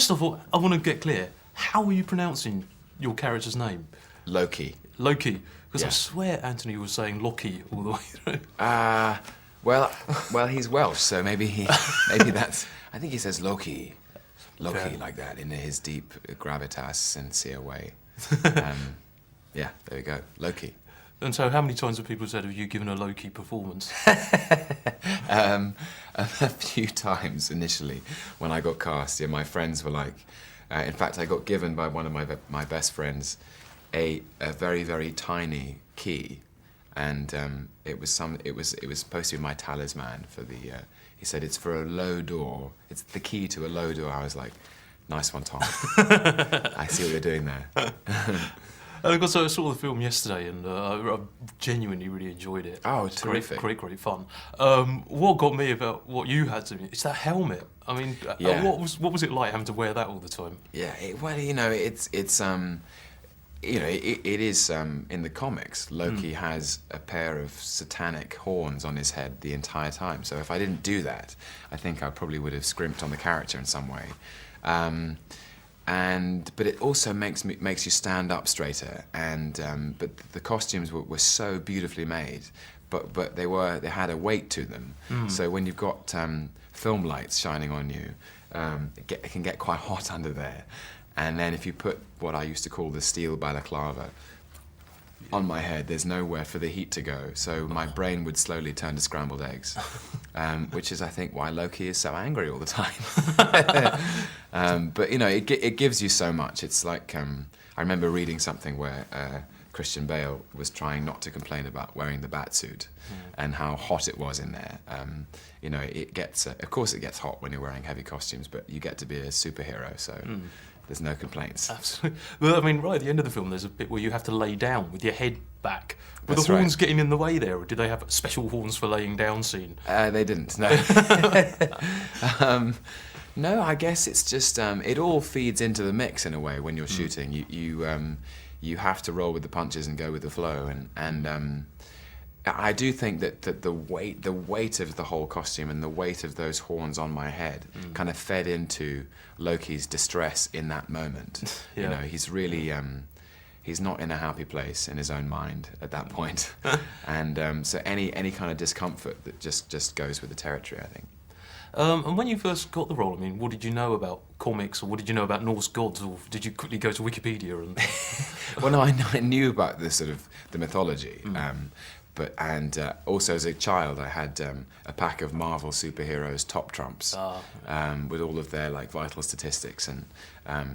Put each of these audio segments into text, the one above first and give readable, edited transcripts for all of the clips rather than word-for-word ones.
first of all, I want to get clear. How are you pronouncing your character's name? Loki. Loki. Because Yeah. I swear Anthony was saying Loki all the way through. Well, he's Welsh, so maybe that's. I think he says Loki, Okay. like that in his deep gravitas, sincere way. Yeah, there we go, Loki. And so how many times have people said, have you given a Loki performance? A few times initially when I got cast. Yeah, my friends were like. In fact, I got given by one of my best friends a very, very tiny key, and it was supposed to be my talisman for the. He said it's for a low door. It's the key to a low door. I was like, nice one, Tom. I see what you're doing there. Because I saw the film yesterday and I genuinely really enjoyed it. Oh, It's terrific. Great fun. What got me about what you had to me, it's that helmet. I mean, Yeah. what was it like having to wear that all the time? Yeah, it is in the comics. Loki has a pair of satanic horns on his head the entire time. So if I didn't do that, I think I probably would have scrimped on the character in some way. But it also makes you stand up straighter. But the costumes were so beautifully made, but they had a weight to them. So when you've got film lights shining on you, it can get quite hot under there. And then if you put what I used to call the steel balaclava on my head, there's nowhere for the heat to go. So my brain would slowly turn to scrambled eggs, which is, I think, why Loki is so angry all the time. But, it gives you so much. It's like, I remember reading something where Christian Bale was trying not to complain about wearing the batsuit and how hot it was in there. It gets, of course it gets hot when you're wearing heavy costumes, but you get to be a superhero, so there's no complaints. Absolutely. Well, I mean, right at the end of the film, there's a bit where you have to lay down with your head back. Were That's the horns right. getting in the way there, or did they have special horns for laying down scene? They didn't, no. No, I guess it's just, it all feeds into the mix in a way when you're shooting. You have to roll with the punches and go with the flow, and I do think that the weight of the whole costume and the weight of those horns on my head kind of fed into Loki's distress in that moment. Yeah. He's really he's not in a happy place in his own mind at that point, and so any kind of discomfort that just goes with the territory, I think. And when you first got the role, I mean, what did you know about comics, or what did you know about Norse gods, or did you quickly go to Wikipedia and? Well, no, I knew about the mythology, but also as a child, I had a pack of Marvel superheroes top trumps with all of their vital statistics, and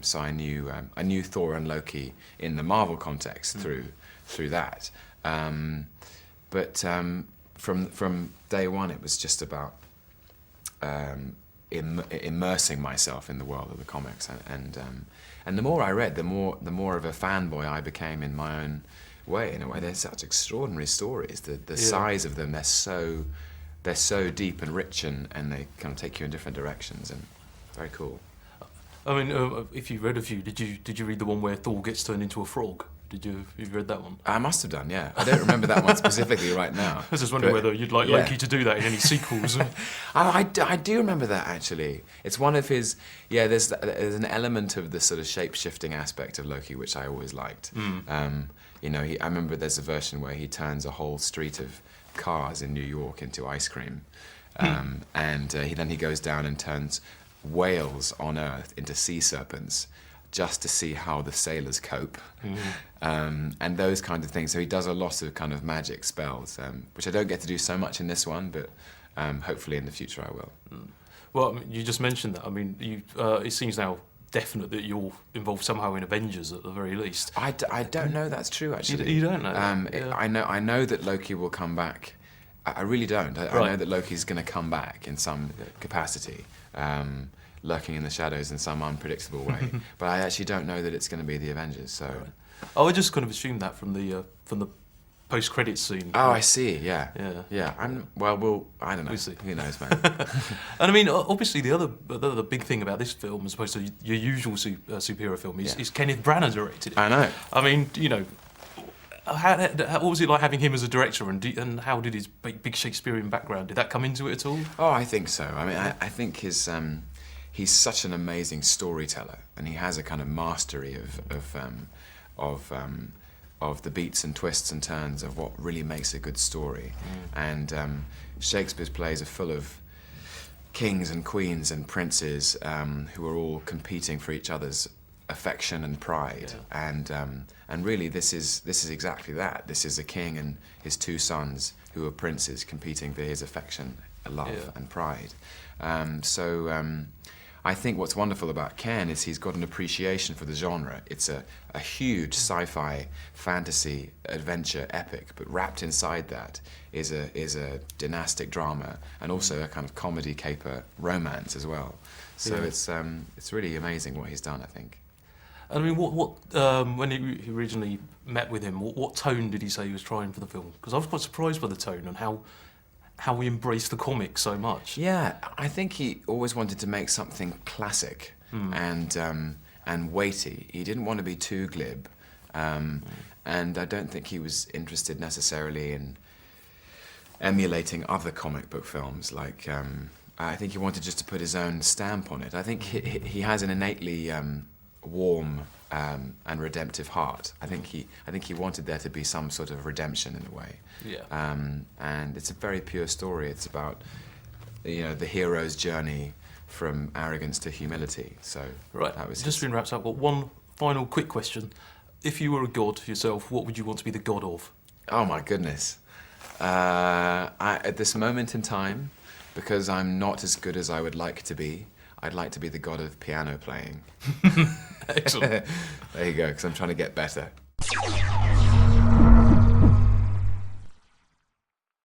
so I knew Thor and Loki in the Marvel context through that. But from day one, it was just about immersing myself in the world of the comics, and the more I read, the more of a fanboy I became in my own way. In a way, they're such extraordinary stories. The size of them, they're so deep and rich, and they kind of take you in different directions, and very cool. I mean, if you read a few, did you read the one where Thor gets turned into a frog? You've read that one? I must have done, yeah. I don't remember that one specifically right now. I was just wondering whether you'd like Loki to do that in any sequels. I do remember that, actually. It's one of his. Yeah, there's an element of the sort of shape-shifting aspect of Loki which I always liked. I remember there's a version where he turns a whole street of cars in New York into ice cream, and then he goes down and turns whales on Earth into sea serpents, just to see how the sailors cope, and those kind of things. So he does a lot of kind of magic spells, which I don't get to do so much in this one, but hopefully in the future I will. Well, I mean, you just mentioned that. I mean, it seems now definite that you're involved somehow in Avengers at the very least. I don't know that's true, actually. You don't know? I know that Loki will come back. I really don't. I know that Loki's going to come back in some capacity. Lurking in the shadows in some unpredictable way, but I actually don't know that it's going to be the Avengers. So, I just kind of assumed that from the post-credits scene. Oh, I see. Yeah. Yeah. I don't know. We'll see. Who knows, man? And I mean, obviously, the other big thing about this film, as opposed to your usual superhero film, is Kenneth Branagh directed it. I know. I mean, what was it like having him as a director, and how did his big Shakespearean background, did that come into it at all? Oh, I think so. I mean, I think his he's such an amazing storyteller, and he has a kind of mastery of the beats and twists and turns of what really makes a good story. And Shakespeare's plays are full of kings and queens and princes who are all competing for each other's affection and pride. And really, this is exactly that. This is a king and his two sons who are princes competing for his affection, love, and pride. I think what's wonderful about Ken is he's got an appreciation for the genre. It's a huge sci-fi, fantasy, adventure epic, but wrapped inside that is a dynastic drama and also a kind of comedy caper romance as well. So it's really amazing what he's done, I think. I mean, when you originally met with him, what tone did he say he was trying for the film? Because I was quite surprised by the tone and how he embraced the comic so much. Yeah, I think he always wanted to make something classic and weighty. He didn't want to be too glib, and I don't think he was interested necessarily in emulating other comic book films. Like, I think he wanted just to put his own stamp on it. I think he has an innately warm and redemptive heart. I think he wanted there to be some sort of redemption in a way. Yeah. And it's a very pure story. It's about the hero's journey from arrogance to humility. So right. That was just been wrapped up. Got one final quick question: if you were a god yourself, what would you want to be the god of? Oh my goodness! At this moment in time, because I'm not as good as I would like to be, I'd like to be the god of piano playing. Excellent. There you go, because I'm trying to get better.